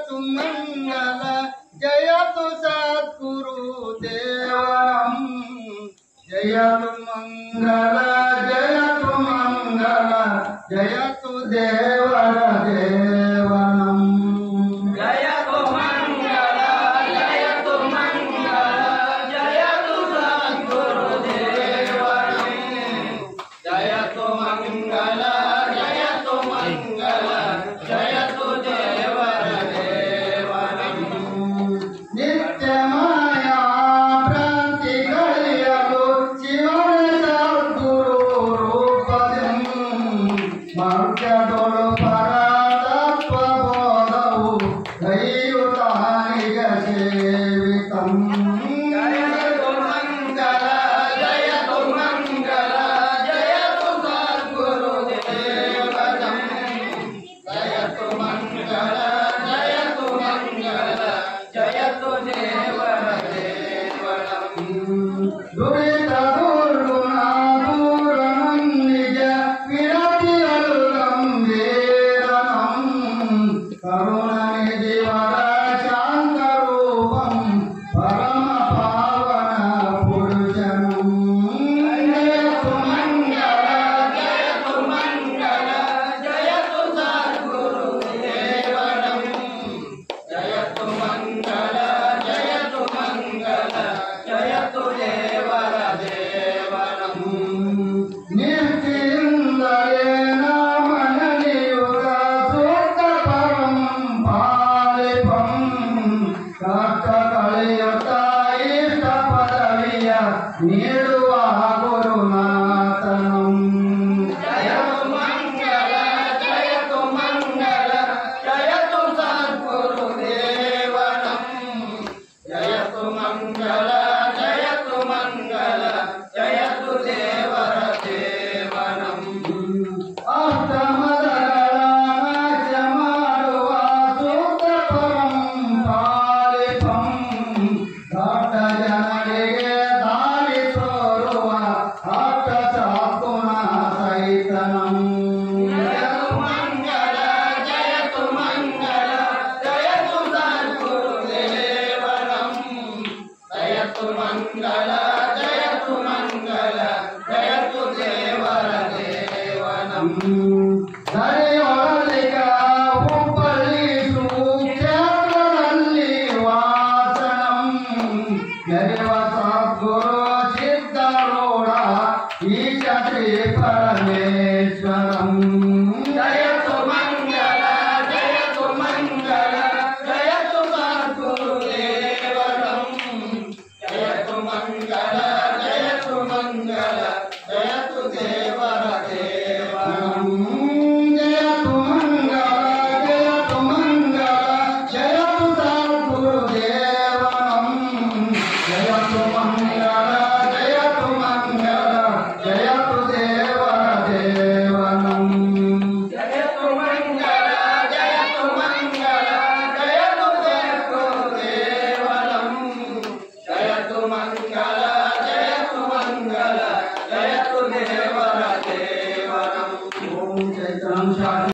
जयतु मंगल जयतु सद्गुरुदेवं जयतु मंगल जयतु देवर देवनं जयतु मंगल जयतु सद्गुरुदेवनं जयतु मंगल जयतु देवर देवनं नित्यमाया भ्रांति गलियगु शिवन सद्गुरु रूपदं मार्गदोಳು ಪರತತ್ವ ಬೋಧವು ದೈವತಾನಿಗ ಸೇವಿತಂ ಜಯತು ಮಂಗಲ ಜಯತು ಸದ್ಗುರು ದೇವನಂ ಜಯತು ಮಂಗಲ ಜಯತು ದೇವರ ದೇವನಂ ದುರಿತ ದುರ್ಗುಣ ದೂರನಂ ನಿಜ ವಿರತಿಯಲು ಗಂಭೀರನಂ ಕರುಣ